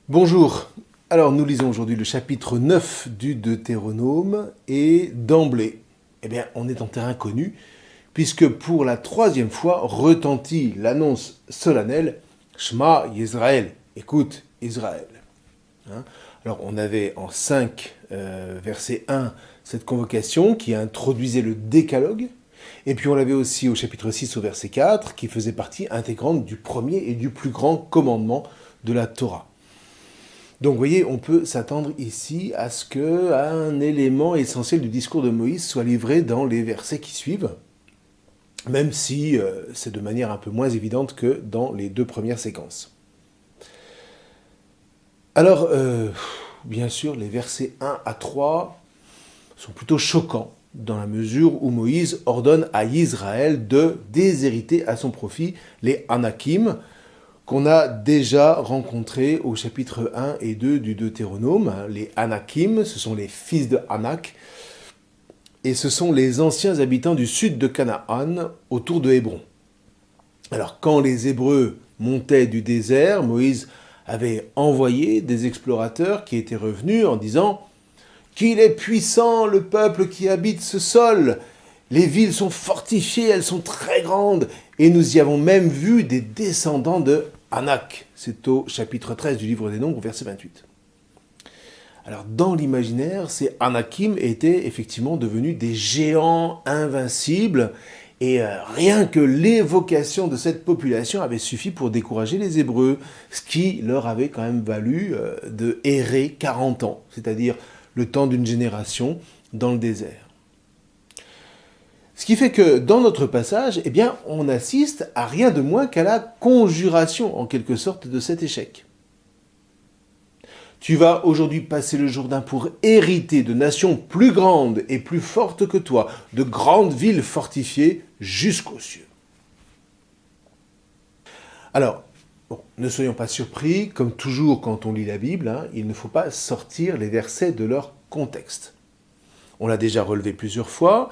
Bonjour, alors nous lisons aujourd'hui le chapitre 9 du Deutéronome et d'emblée, on est en terrain connu puisque pour la troisième fois retentit l'annonce solennelle Shema Yisraël, écoute Israël. Alors on avait en 5 verset 1 cette convocation qui introduisait le décalogue, et puis on l'avait aussi au chapitre 6 au verset 4 qui faisait partie intégrante du premier et du plus grand commandement de la Torah. Donc vous voyez, on peut s'attendre ici à ce qu'un élément essentiel du discours de Moïse soit livré dans les versets qui suivent, même si c'est de manière un peu moins évidente que dans les deux premières séquences. Alors, bien sûr, les versets 1 à 3 sont plutôt choquants, dans la mesure où Moïse ordonne à Israël de déshériter à son profit les Anakim, qu'on a déjà rencontrés au chapitre 1 et 2 du Deutéronome. Les Anakim, ce sont les fils de Anak, et ce sont les anciens habitants du sud de Canaan, autour de Hébron. Alors, quand les Hébreux montaient du désert, Moïse avait envoyé des explorateurs qui étaient revenus en disant « Qu'il est puissant le peuple qui habite ce sol ! Les villes sont fortifiées, elles sont très grandes, et nous y avons même vu des descendants de Anak. » C'est au chapitre 13 du livre des Nombres, verset 28. Alors, dans l'imaginaire, ces Anakim étaient effectivement devenus des géants invincibles, et rien que l'évocation de cette population avait suffi pour décourager les Hébreux, ce qui leur avait quand même valu de errer 40 ans, c'est-à-dire le temps d'une génération dans le désert. Ce qui fait que dans notre passage, on assiste à rien de moins qu'à la conjuration, en quelque sorte, de cet échec. Tu vas aujourd'hui passer le Jourdain pour hériter de nations plus grandes et plus fortes que toi, de grandes villes fortifiées jusqu'aux cieux. Alors, ne soyons pas surpris, comme toujours quand on lit la Bible, il ne faut pas sortir les versets de leur contexte. On l'a déjà relevé plusieurs fois.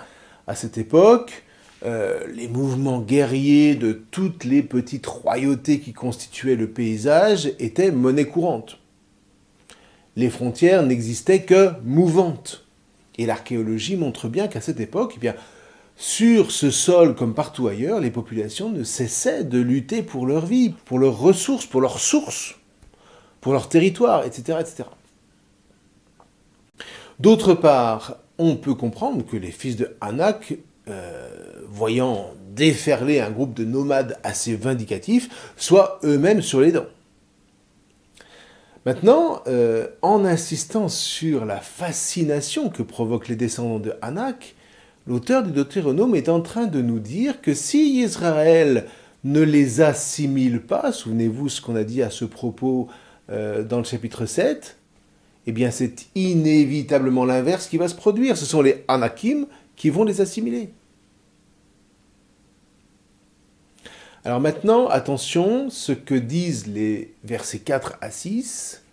À cette époque, les mouvements guerriers de toutes les petites royautés qui constituaient le paysage étaient monnaie courante. Les frontières n'existaient que mouvantes. Et l'archéologie montre bien qu'à cette époque, sur ce sol comme partout ailleurs, les populations ne cessaient de lutter pour leur vie, pour leurs ressources, pour leurs sources, pour leur territoire, etc., etc. D'autre part, on peut comprendre que les fils de Anak, voyant déferler un groupe de nomades assez vindicatifs, soient eux-mêmes sur les dents. Maintenant, en insistant sur la fascination que provoquent les descendants de Anak, l'auteur du Deutéronome est en train de nous dire que si Israël ne les assimile pas, souvenez-vous ce qu'on a dit à ce propos dans le chapitre 7, c'est inévitablement l'inverse qui va se produire. Ce sont les Anakim qui vont les assimiler. Alors maintenant, attention, ce que disent les versets 4 à 6,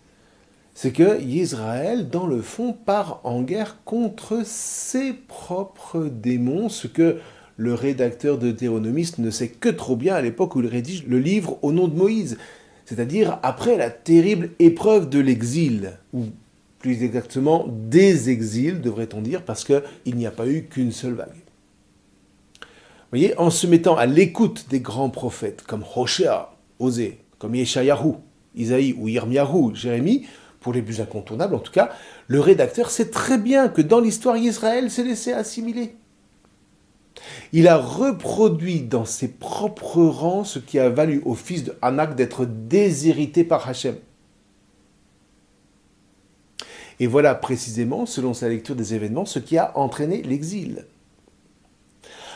c'est que Israël, dans le fond, part en guerre contre ses propres démons, ce que le rédacteur deutéronomiste ne sait que trop bien à l'époque où il rédige le livre au nom de Moïse, c'est-à-dire après la terrible épreuve de l'exil, ou plus exactement des exils, devrait-on dire, parce qu'il n'y a pas eu qu'une seule vague. Vous voyez, en se mettant à l'écoute des grands prophètes, comme Hoshea, Osée, comme Yeshayahu, Isaïe ou Yirmiyahu, Jérémie, pour les plus incontournables en tout cas, le rédacteur sait très bien que dans l'histoire, Israël s'est laissé assimiler. Il a reproduit dans ses propres rangs ce qui a valu au fils de Anak d'être déshérité par Hachem. Et voilà précisément, selon sa lecture des événements, ce qui a entraîné l'exil.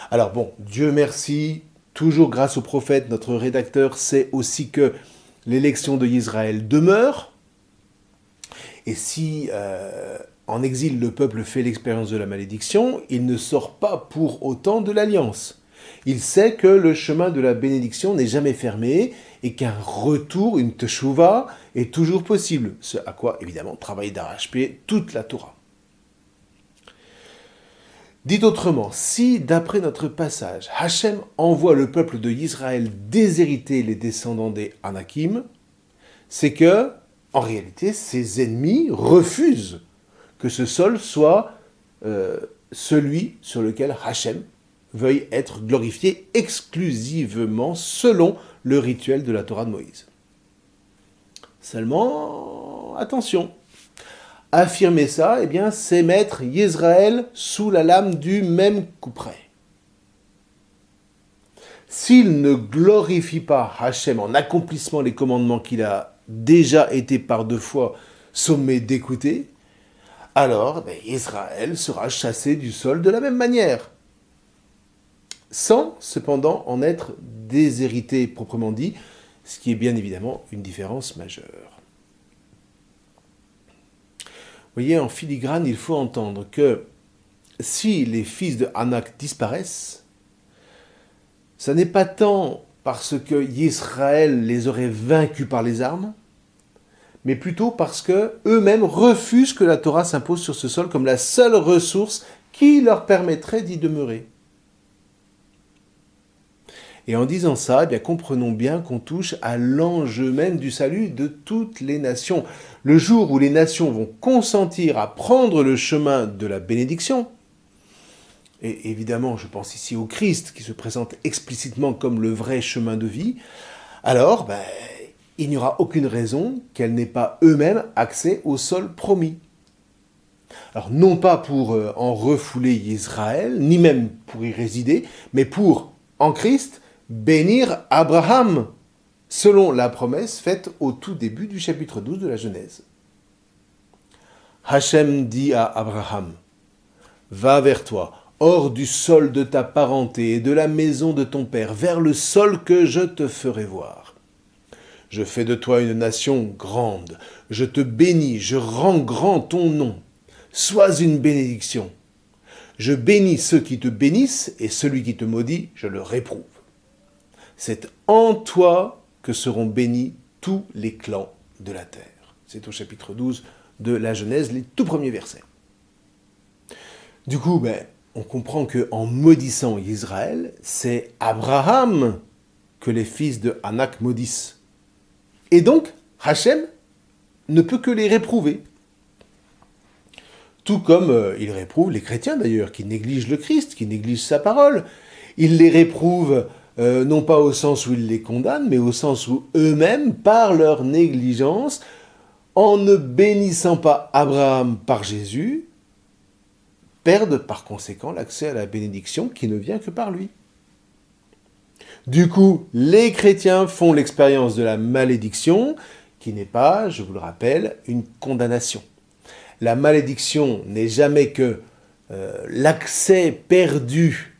Alors Dieu merci, toujours grâce au prophète, notre rédacteur sait aussi que l'élection de Israël demeure. Et si en exil le peuple fait l'expérience de la malédiction, il ne sort pas pour autant de l'alliance. Il sait que le chemin de la bénédiction n'est jamais fermé et qu'un retour, une teshuva, est toujours possible. Ce à quoi, évidemment, travaille d'arrache-pied toute la Torah. Dit autrement, si, d'après notre passage, Hachem envoie le peuple de Israël déshériter les descendants des Anakim, c'est que en réalité, ses ennemis refusent que ce sol soit celui sur lequel Hachem veuille être glorifié exclusivement selon le rituel de la Torah de Moïse. Seulement, attention, affirmer ça, eh bien, c'est mettre Yisraël sous la lame du même couperet. S'il ne glorifie pas Hachem en accomplissant les commandements qu'il a déjà été par 2 fois sommé d'écouter, alors Israël sera chassé du sol de la même manière, sans cependant en être déshérité proprement dit, ce qui est bien évidemment une différence majeure. Vous voyez, en filigrane, il faut entendre que si les fils de Anak disparaissent, ce n'est pas tant parce que Israël les aurait vaincus par les armes, mais plutôt parce que eux-mêmes refusent que la Torah s'impose sur ce sol comme la seule ressource qui leur permettrait d'y demeurer. Et en disant ça, eh bien, comprenons bien qu'on touche à l'enjeu même du salut de toutes les nations. Le jour où les nations vont consentir à prendre le chemin de la bénédiction, et évidemment je pense ici au Christ qui se présente explicitement comme le vrai chemin de vie, alors il n'y aura aucune raison qu'elles n'aient pas eux-mêmes accès au sol promis. Alors non pas pour en refouler Israël, ni même pour y résider, mais pour, en Christ, bénir Abraham, selon la promesse faite au tout début du chapitre 12 de la Genèse. Hachem dit à Abraham, « Va vers toi, hors du sol de ta parenté et de la maison de ton père, vers le sol que je te ferai voir. Je fais de toi une nation grande, je te bénis, je rends grand ton nom. Sois une bénédiction. Je bénis ceux qui te bénissent, et celui qui te maudit, je le réprouve. C'est en toi que seront bénis tous les clans de la terre. » C'est au chapitre 12 de la Genèse, les tout premiers versets. Du coup, on comprend qu'en maudissant Israël, c'est Abraham que les fils de Anak maudissent. Et donc, Hachem ne peut que les réprouver. Tout comme il réprouve les chrétiens d'ailleurs, qui négligent le Christ, qui négligent sa parole. Il les réprouve non pas au sens où il les condamne, mais au sens où eux-mêmes, par leur négligence, en ne bénissant pas Abraham par Jésus, perdent par conséquent l'accès à la bénédiction qui ne vient que par lui. Du coup, les chrétiens font l'expérience de la malédiction, qui n'est pas, je vous le rappelle, une condamnation. La malédiction n'est jamais que l'accès perdu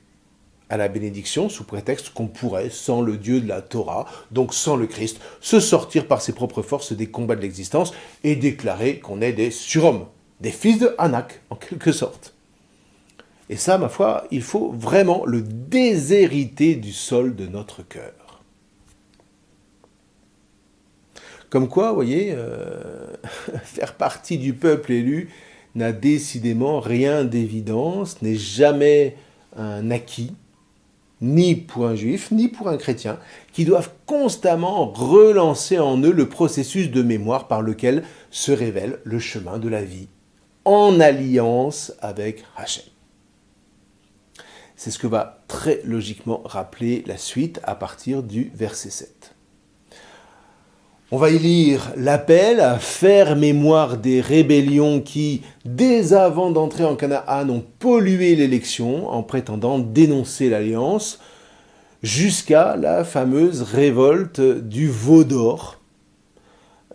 à la bénédiction, sous prétexte qu'on pourrait, sans le Dieu de la Torah, donc sans le Christ, se sortir par ses propres forces des combats de l'existence et déclarer qu'on est des surhommes, des fils de Anak, en quelque sorte. Et ça, ma foi, il faut vraiment le déshériter du sol de notre cœur. Comme quoi, vous voyez, faire partie du peuple élu n'a décidément rien d'évidence, n'est jamais un acquis, ni pour un juif, ni pour un chrétien, qui doivent constamment relancer en eux le processus de mémoire par lequel se révèle le chemin de la vie, en alliance avec Hachem. C'est ce que va très logiquement rappeler la suite à partir du verset 7. On va y lire l'appel à faire mémoire des rébellions qui, dès avant d'entrer en Canaan, ont pollué l'élection en prétendant dénoncer l'alliance, jusqu'à la fameuse révolte du veau d'or,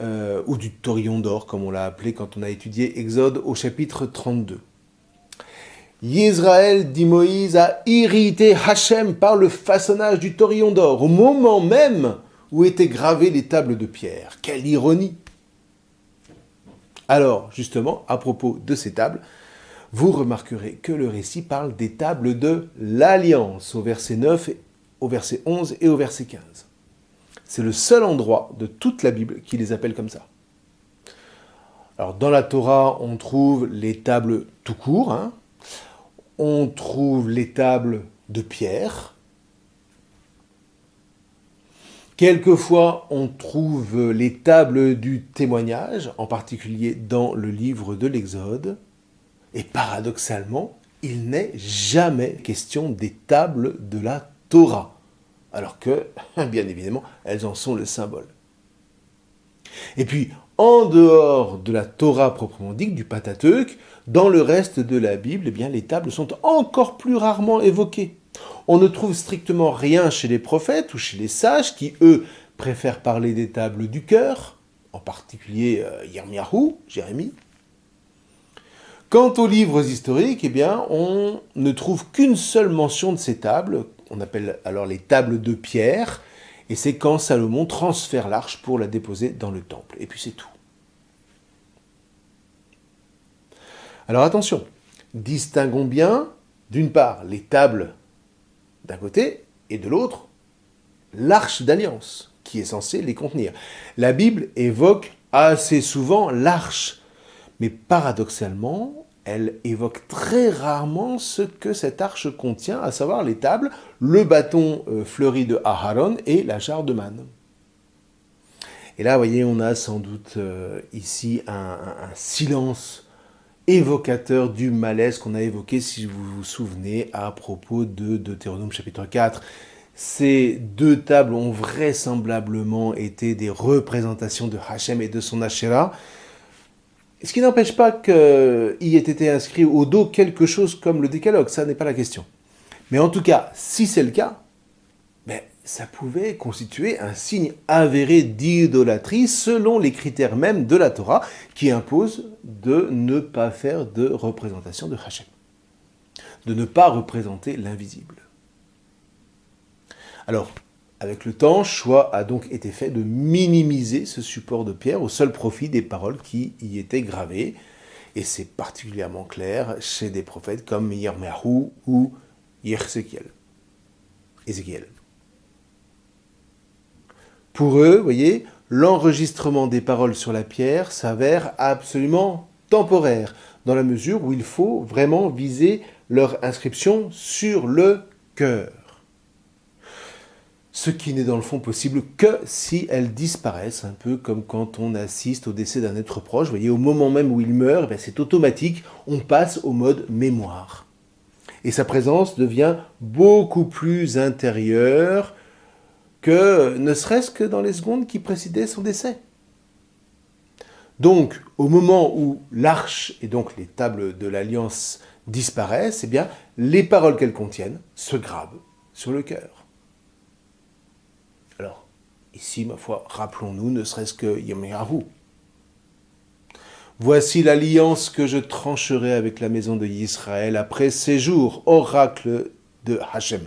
ou du taurillon d'or, comme on l'a appelé quand on a étudié Exode au chapitre 32. Yisraël, dit Moïse, a irrité Hachem par le façonnage du taurillon d'or, au moment même où étaient gravées les tables de pierre. Quelle ironie! Alors, justement, à propos de ces tables, vous remarquerez que le récit parle des tables de l'Alliance, au verset 9, au verset 11 et au verset 15. C'est le seul endroit de toute la Bible qui les appelle comme ça. Alors, dans la Torah, on trouve les tables tout court, on trouve les tables de pierre, Quelquefois, on trouve les tables du témoignage, en particulier dans le livre de l'Exode. Et paradoxalement, il n'est jamais question des tables de la Torah, alors que, bien évidemment, elles en sont le symbole. Et puis, en dehors de la Torah proprement dite, du Pentateuque, dans le reste de la Bible, eh bien, les tables sont encore plus rarement évoquées. On ne trouve strictement rien chez les prophètes ou chez les sages qui, eux, préfèrent parler des tables du cœur, en particulier Jérémie. Quant aux livres historiques, eh bien, on ne trouve qu'une seule mention de ces tables, on appelle alors les tables de pierre, et c'est quand Salomon transfère l'arche pour la déposer dans le temple. Et puis c'est tout. Alors attention, distinguons bien, d'une part, les tables d'un côté, et de l'autre, l'arche d'alliance, qui est censée les contenir. La Bible évoque assez souvent l'arche, mais paradoxalement, elle évoque très rarement ce que cette arche contient, à savoir les tables, le bâton fleuri de Aharon et la jarre de manne. Et là, vous voyez, on a sans doute ici un silence évocateur du malaise qu'on a évoqué, si vous vous souvenez, à propos de Deutéronome chapitre 4. Ces deux tables ont vraisemblablement été des représentations de Hachem et de son Asherah, ce qui n'empêche pas qu'il y ait été inscrit au dos quelque chose comme le décalogue, ça n'est pas la question. Mais en tout cas, si c'est le cas, ça pouvait constituer un signe avéré d'idolâtrie selon les critères même de la Torah qui imposent de ne pas faire de représentation de Hachem, de ne pas représenter l'invisible. Alors, avec le temps, choix a donc été fait de minimiser ce support de pierre au seul profit des paroles qui y étaient gravées, et c'est particulièrement clair chez des prophètes comme Yirmiyahu ou Ézéchiel. Pour eux, vous voyez, l'enregistrement des paroles sur la pierre s'avère absolument temporaire, dans la mesure où il faut vraiment viser leur inscription sur le cœur. Ce qui n'est dans le fond possible que si elles disparaissent, un peu comme quand on assiste au décès d'un être proche. Vous voyez, au moment même où il meurt, c'est automatique, on passe au mode mémoire. Et sa présence devient beaucoup plus intérieure que ne serait-ce que dans les secondes qui précédaient son décès. Donc, au moment où l'arche et donc les tables de l'Alliance disparaissent, eh bien, les paroles qu'elles contiennent se gravent sur le cœur. Alors, ici, ma foi, rappelons-nous, ne serait-ce que Yirmiyahu. Voici l'alliance que je trancherai avec la maison de Israël après ces jours, oracle de Hachem.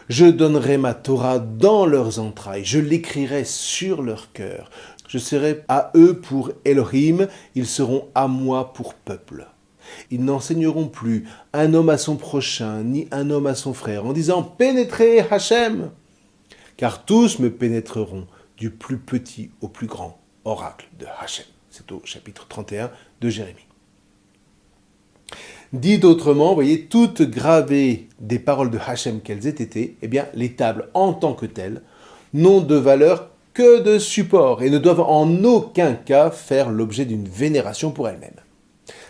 Je donnerai ma Torah dans leurs entrailles, je l'écrirai sur leur cœur. Je serai à eux pour Elohim, ils seront à moi pour peuple. Ils n'enseigneront plus un homme à son prochain, ni un homme à son frère, en disant « Pénétrez Hachem !» Car tous me pénétreront, du plus petit au plus grand, oracle de Hachem. C'est au chapitre 31 de Jérémie. Dit autrement, vous voyez, toutes gravées des paroles de Hachem qu'elles aient été, eh bien, les tables en tant que telles n'ont de valeur que de support et ne doivent en aucun cas faire l'objet d'une vénération pour elles-mêmes.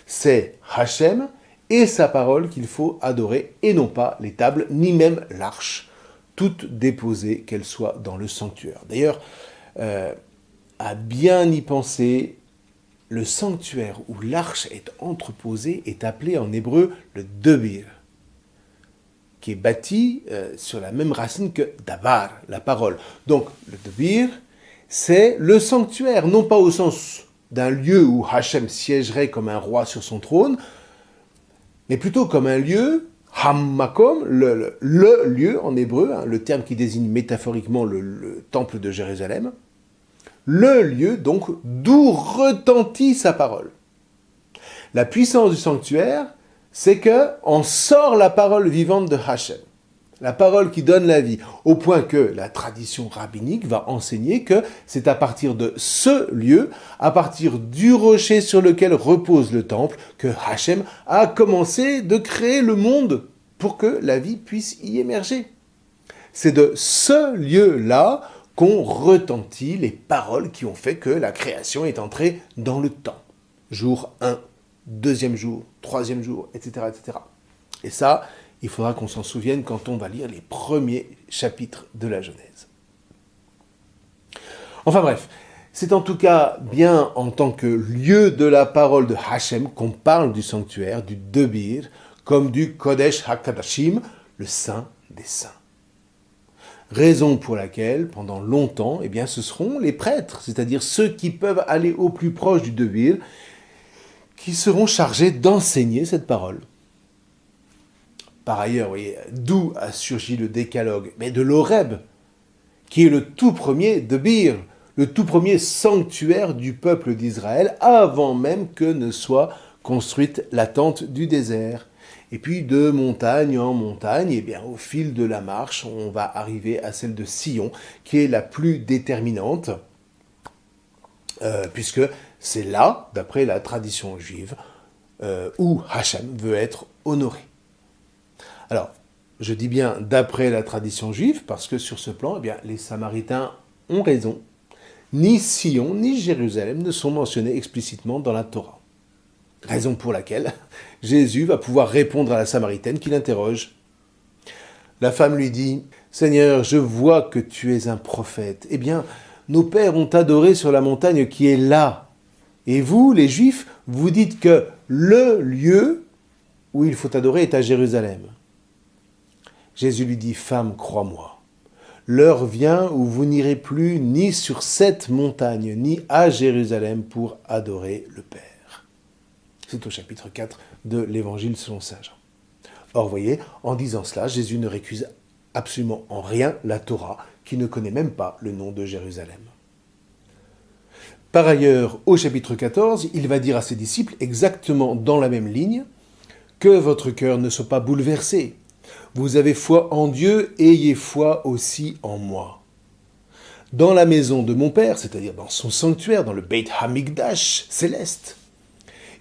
C'est Hachem et sa parole qu'il faut adorer et non pas les tables, ni même l'arche, toutes déposées, qu'elles soient dans le sanctuaire. D'ailleurs, à bien y penser, le sanctuaire où l'arche est entreposée est appelé en hébreu le debir, qui est bâti sur la même racine que davar, la parole. Donc, le debir, c'est le sanctuaire, non pas au sens d'un lieu où Hachem siégerait comme un roi sur son trône, mais plutôt comme un lieu, hammakom, le lieu en hébreu, le terme qui désigne métaphoriquement le temple de Jérusalem, le lieu donc d'où retentit sa parole. La puissance du sanctuaire, c'est que en sort la parole vivante de Hachem, la parole qui donne la vie, au point que la tradition rabbinique va enseigner que c'est à partir de ce lieu, à partir du rocher sur lequel repose le temple, que Hachem a commencé de créer le monde pour que la vie puisse y émerger. C'est de ce lieu-là qu'ont retenti les paroles qui ont fait que la création est entrée dans le temps. Jour 1, deuxième jour, troisième jour, etc., etc. Et ça, il faudra qu'on s'en souvienne quand on va lire les premiers chapitres de la Genèse. Enfin bref, c'est en tout cas bien en tant que lieu de la parole de Hachem qu'on parle du sanctuaire, du Debir, comme du Kodesh HaKadashim, le Saint des Saints. Raison pour laquelle, pendant longtemps, eh bien, ce seront les prêtres, c'est-à-dire ceux qui peuvent aller au plus proche du Debir, qui seront chargés d'enseigner cette parole. Par ailleurs, voyez, d'où a surgi le décalogue? Mais de l'Horeb, qui est le tout premier Debir, le tout premier sanctuaire du peuple d'Israël, avant même que ne soit construite la tente du désert. Et puis de montagne en montagne, eh bien, au fil de la marche, on va arriver à celle de Sion, qui est la plus déterminante, puisque c'est là, d'après la tradition juive, où Hachem veut être honoré. Alors, je dis bien d'après la tradition juive, parce que sur ce plan, eh bien, les Samaritains ont raison. Ni Sion, ni Jérusalem ne sont mentionnés explicitement dans la Torah. Raison pour laquelle Jésus va pouvoir répondre à la Samaritaine qui l'interroge. La femme lui dit « Seigneur, je vois que tu es un prophète. Eh bien, nos pères ont adoré sur la montagne qui est là. Et vous, les Juifs, vous dites que le lieu où il faut adorer est à Jérusalem. » Jésus lui dit « Femme, crois-moi. L'heure vient où vous n'irez plus ni sur cette montagne, ni à Jérusalem pour adorer le Père. » C'est au chapitre 4 de l'Évangile selon saint Jean. Or, voyez, en disant cela, Jésus ne récuse absolument en rien la Torah, qui ne connaît même pas le nom de Jérusalem. Par ailleurs, au chapitre 14, il va dire à ses disciples, exactement dans la même ligne, que votre cœur ne soit pas bouleversé. Vous avez foi en Dieu, ayez foi aussi en moi. Dans la maison de mon Père, c'est-à-dire dans son sanctuaire, dans le Beit Hamikdash céleste,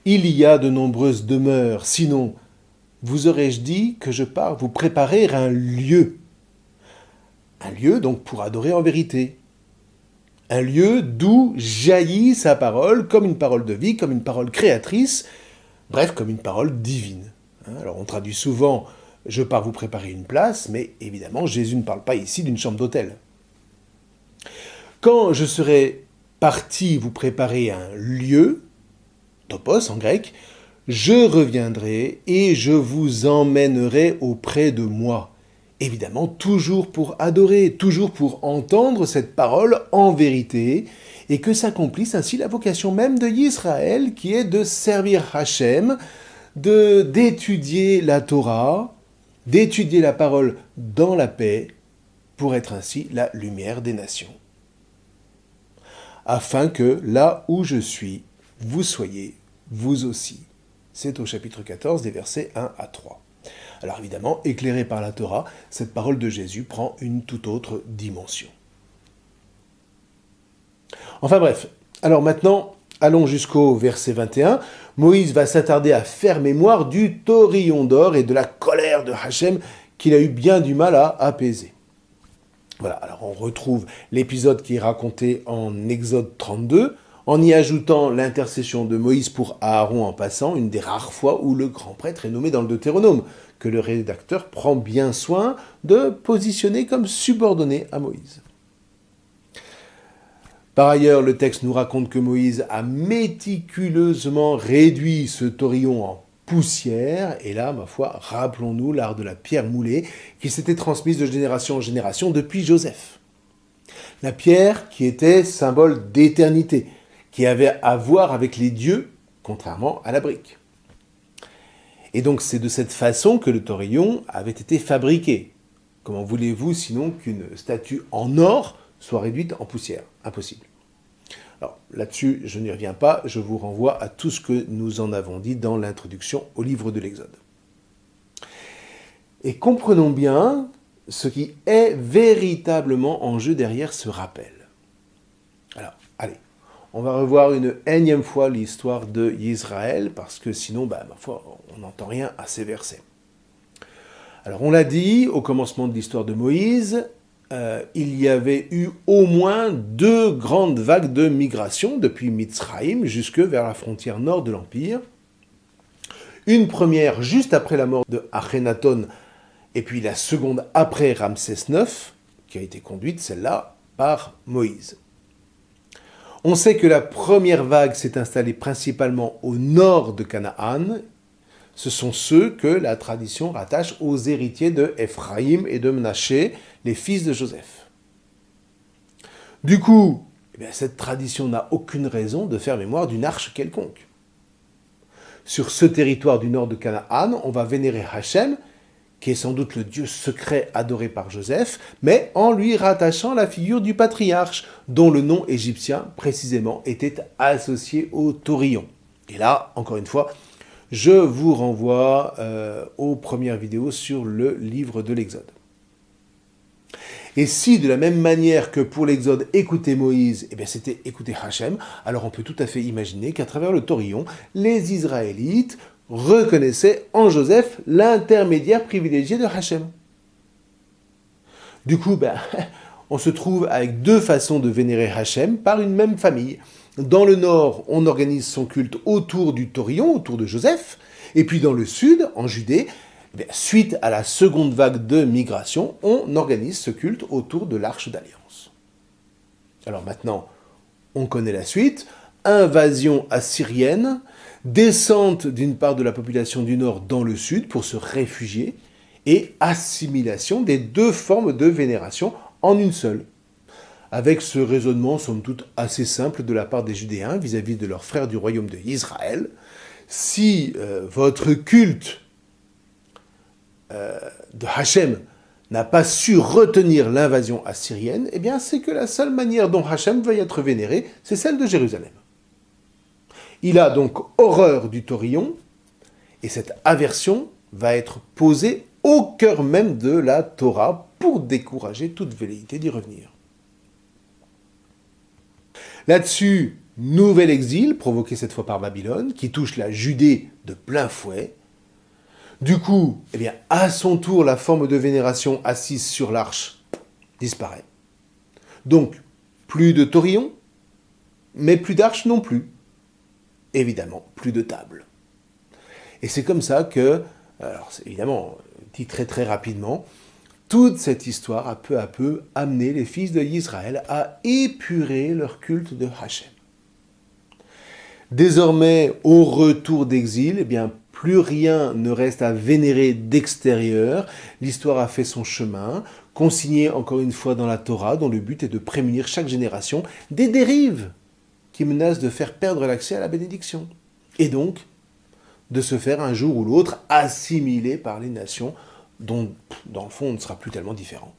il y a de nombreuses demeures, sinon, vous aurais-je dit que je pars vous préparer un lieu. Un lieu donc pour adorer en vérité. Un lieu d'où jaillit sa parole, comme une parole de vie, comme une parole créatrice, bref, comme une parole divine. Alors on traduit souvent « je pars vous préparer une place », mais évidemment Jésus ne parle pas ici d'une chambre d'hôtel. Quand je serai parti vous préparer un lieu, topos en grec, je reviendrai et je vous emmènerai auprès de moi. Évidemment, toujours pour adorer, toujours pour entendre cette parole en vérité, et que s'accomplisse ainsi la vocation même de Israël, qui est de servir Hachem, d'étudier la Torah, d'étudier la parole dans la paix, pour être ainsi la lumière des nations. Afin que, là où je suis, vous soyez, vous aussi. C'est au chapitre 14, des versets 1 à 3. Alors évidemment, éclairé par la Torah, cette parole de Jésus prend une toute autre dimension. Enfin bref, alors maintenant, allons jusqu'au verset 21. Moïse va s'attarder à faire mémoire du taurillon d'or et de la colère de Hachem qu'il a eu bien du mal à apaiser. Voilà, alors on retrouve l'épisode qui est raconté en Exode 32, en y ajoutant l'intercession de Moïse pour Aaron en passant, une des rares fois où le grand prêtre est nommé dans le Deutéronome, que le rédacteur prend bien soin de positionner comme subordonné à Moïse. Par ailleurs, le texte nous raconte que Moïse a méticuleusement réduit ce taurillon en poussière, et là, ma foi, rappelons-nous l'art de la pierre moulée qui s'était transmise de génération en génération depuis Joseph. La pierre qui était symbole d'éternité, qui avait à voir avec les dieux, contrairement à la brique. Et donc c'est de cette façon que le taurillon avait été fabriqué. Comment voulez-vous sinon qu'une statue en or soit réduite en poussière? Impossible. Alors là-dessus, je n'y reviens pas, je vous renvoie à tout ce que nous en avons dit dans l'introduction au livre de l'Exode. Et comprenons bien ce qui est véritablement en jeu derrière ce rappel. Alors, allez, on va revoir une énième fois l'histoire de Israël, parce que sinon, ma foi, on n'entend rien à ces versets. Alors, on l'a dit, au commencement de l'histoire de Moïse, il y avait eu au moins 2 grandes vagues de migration depuis Mitzraïm jusque vers la frontière nord de l'Empire. Une première juste après la mort de Akhenaton, et puis la seconde après Ramsès IX, qui a été conduite, celle-là, par Moïse. On sait que la première vague s'est installée principalement au nord de Canaan. Ce sont ceux que la tradition rattache aux héritiers de Ephraïm et de Menaché, les fils de Joseph. Du coup, cette tradition n'a aucune raison de faire mémoire d'une arche quelconque. Sur ce territoire du nord de Canaan, on va vénérer Hachem, qui est sans doute le dieu secret adoré par Joseph, mais en lui rattachant la figure du patriarche, dont le nom égyptien, précisément, était associé au taurillon. Et là, encore une fois, je vous renvoie aux premières vidéos sur le livre de l'Exode. Et si, de la même manière que pour l'Exode, écouter Moïse, c'était écouter Hachem, alors on peut tout à fait imaginer qu'à travers le taurillon, les Israélites reconnaissaient en Joseph l'intermédiaire privilégié de Hachem. Du coup, on se trouve avec 2 façons de vénérer Hachem par une même famille. Dans le nord, on organise son culte autour du taurillon, autour de Joseph, et puis dans le sud, en Judée, suite à la seconde vague de migration, on organise ce culte autour de l'Arche d'Alliance. Alors maintenant, on connaît la suite. Invasion assyrienne, descente d'une part de la population du nord dans le sud pour se réfugier, et assimilation des 2 formes de vénération en une seule. Avec ce raisonnement, somme toute, assez simple de la part des Judéens vis-à-vis de leurs frères du royaume de Israël. Si votre culte de Hachem n'a pas su retenir l'invasion assyrienne, c'est que la seule manière dont Hachem va y être vénéré, c'est celle de Jérusalem. Il a donc horreur du taurillon, et cette aversion va être posée au cœur même de la Torah pour décourager toute velléité d'y revenir. Là-dessus, nouvel exil, provoqué cette fois par Babylone, qui touche la Judée de plein fouet. Du coup, à son tour, la forme de vénération assise sur l'arche disparaît. Donc, plus de taurillon, mais plus d'arche non plus. Évidemment, plus de table. Et c'est comme ça que, alors c'est évidemment, dit très très rapidement, toute cette histoire a peu à peu amené les fils d'Israël à épurer leur culte de Hachem. Désormais, au retour d'exil, plus rien ne reste à vénérer d'extérieur. L'histoire a fait son chemin, consigné encore une fois dans la Torah, dont le but est de prémunir chaque génération des dérives qui menacent de faire perdre l'accès à la bénédiction. Et donc, de se faire un jour ou l'autre assimiler par les nations dont, dans le fond, on ne sera plus tellement différent.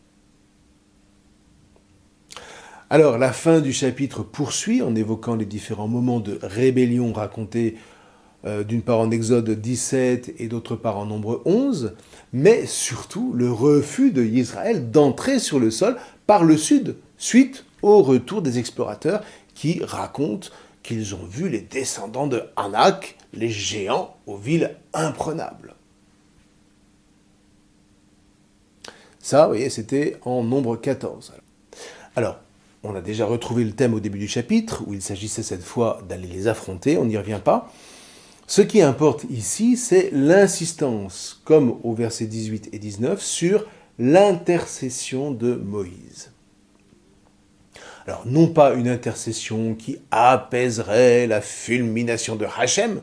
Alors, la fin du chapitre poursuit en évoquant les différents moments de rébellion racontés d'une part en Exode 17 et d'autre part en Nombre 11, mais surtout le refus de Israël d'entrer sur le sol par le sud, suite au retour des explorateurs qui racontent qu'ils ont vu les descendants de Anak, les géants, aux villes imprenables. Ça, vous voyez, c'était en Nombre 14. Alors, on a déjà retrouvé le thème au début du chapitre, où il s'agissait cette fois d'aller les affronter, on n'y revient pas. Ce qui importe ici, c'est l'insistance, comme au verset 18 et 19, sur l'intercession de Moïse. Alors, non pas une intercession qui apaiserait la fulmination de Hachem,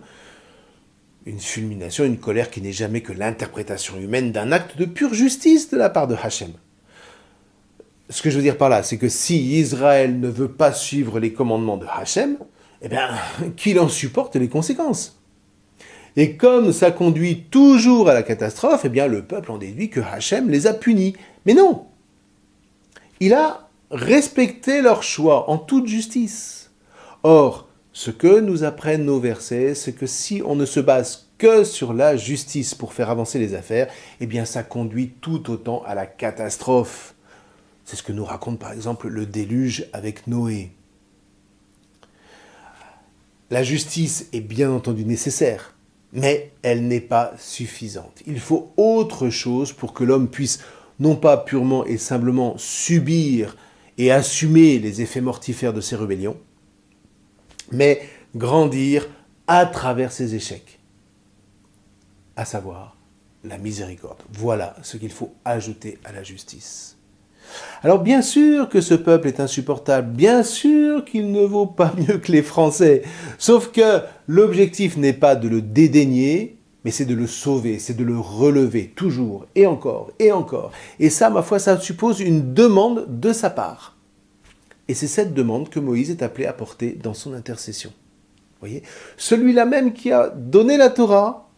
une fulmination, une colère qui n'est jamais que l'interprétation humaine d'un acte de pure justice de la part de Hachem. Ce que je veux dire par là, c'est que si Israël ne veut pas suivre les commandements de Hachem, qu'il en supporte les conséquences. Et comme ça conduit toujours à la catastrophe, le peuple en déduit que Hachem les a punis. Mais non! Il a respecté leur choix en toute justice. Or, ce que nous apprennent nos versets, c'est que si on ne se base que sur la justice pour faire avancer les affaires, ça conduit tout autant à la catastrophe. C'est ce que nous raconte par exemple le déluge avec Noé. La justice est bien entendu nécessaire, mais elle n'est pas suffisante. Il faut autre chose pour que l'homme puisse non pas purement et simplement subir et assumer les effets mortifères de ces rébellions, mais grandir à travers ces échecs, à savoir la miséricorde. Voilà ce qu'il faut ajouter à la justice. Alors bien sûr que ce peuple est insupportable, bien sûr qu'il ne vaut pas mieux que les Français, sauf que l'objectif n'est pas de le dédaigner, mais c'est de le sauver, c'est de le relever, toujours, et encore, et encore. Et ça, ma foi, ça suppose une demande de sa part. Et c'est cette demande que Moïse est appelé à porter dans son intercession. Vous voyez ? Celui-là même qui a donné la Torah,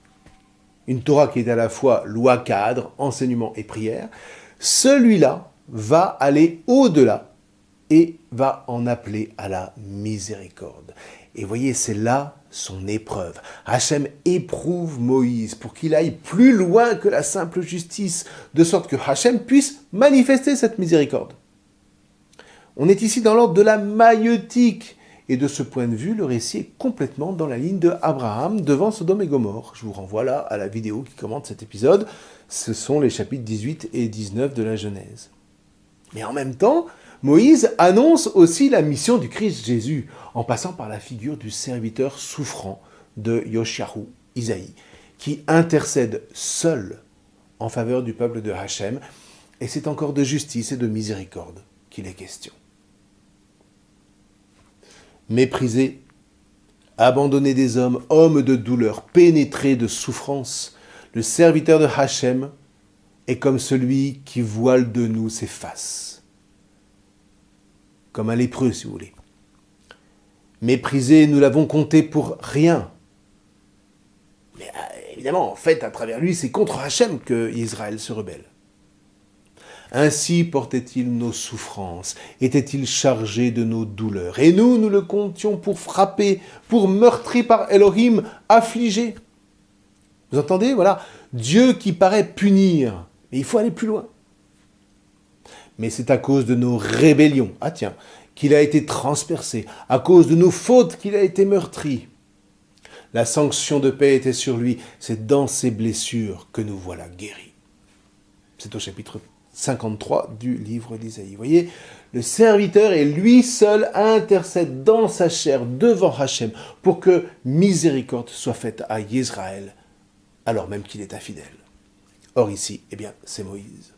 une Torah qui est à la fois loi cadre, enseignement et prière, celui-là va aller au-delà et va en appeler à la miséricorde. Et voyez, c'est là son épreuve. Hachem éprouve Moïse pour qu'il aille plus loin que la simple justice, de sorte que Hachem puisse manifester cette miséricorde. On est ici dans l'ordre de la maïeutique, et de ce point de vue, le récit est complètement dans la ligne de Abraham devant Sodome et Gomorrhe. Je vous renvoie là à la vidéo qui commente cet épisode. Ce sont les chapitres 18 et 19 de la Genèse. Mais en même temps, Moïse annonce aussi la mission du Christ Jésus, en passant par la figure du serviteur souffrant de Yoshiahu, Isaïe, qui intercède seul en faveur du peuple de Hachem, et c'est encore de justice et de miséricorde qu'il est question. Méprisé, abandonné des hommes, homme de douleur, pénétré de souffrance, le serviteur de Hachem est comme celui qui voile de nous ses faces. Comme un lépreux, si vous voulez. Méprisé, nous l'avons compté pour rien. Mais évidemment, en fait, à travers lui, c'est contre Hachem que Israël se rebelle. Ainsi portait-il nos souffrances, était-il chargé de nos douleurs. Et nous, nous le comptions pour frappé, pour meurtri par Elohim, affligé. Vous entendez? Voilà, Dieu qui paraît punir, mais il faut aller plus loin. Mais c'est à cause de nos rébellions, qu'il a été transpercé, à cause de nos fautes qu'il a été meurtri. La sanction de paix était sur lui, c'est dans ses blessures que nous voilà guéris. C'est au chapitre 53 du livre d'Isaïe. Vous voyez, le serviteur est lui seul intercède dans sa chair devant Hachem pour que miséricorde soit faite à Israël, alors même qu'il est infidèle. Or ici, c'est Moïse.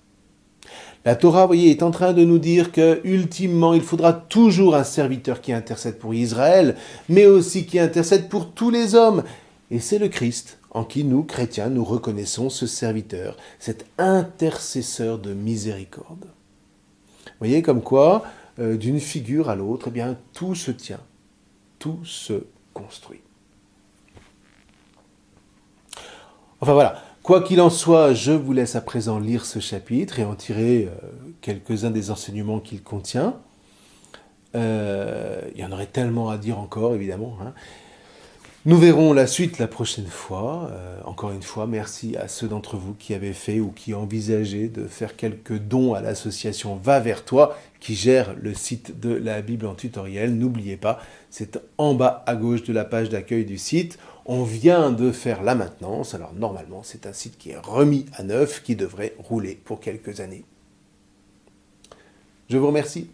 La Torah, vous voyez, est en train de nous dire que, ultimement, il faudra toujours un serviteur qui intercède pour Israël, mais aussi qui intercède pour tous les hommes. Et c'est le Christ, en qui nous, chrétiens, nous reconnaissons ce serviteur, cet intercesseur de miséricorde. Vous voyez, comme quoi, d'une figure à l'autre, tout se tient, tout se construit. Enfin voilà. Quoi qu'il en soit, je vous laisse à présent lire ce chapitre et en tirer quelques-uns des enseignements qu'il contient. Il y en aurait tellement à dire encore, évidemment. Nous verrons la suite la prochaine fois. Encore une fois, merci à ceux d'entre vous qui avaient fait ou qui envisageaient de faire quelques dons à l'association Va vers toi, qui gère le site de la Bible en tutoriel. N'oubliez pas, c'est en bas à gauche de la page d'accueil du site. On vient de faire la maintenance, alors normalement c'est un site qui est remis à neuf, qui devrait rouler pour quelques années. Je vous remercie.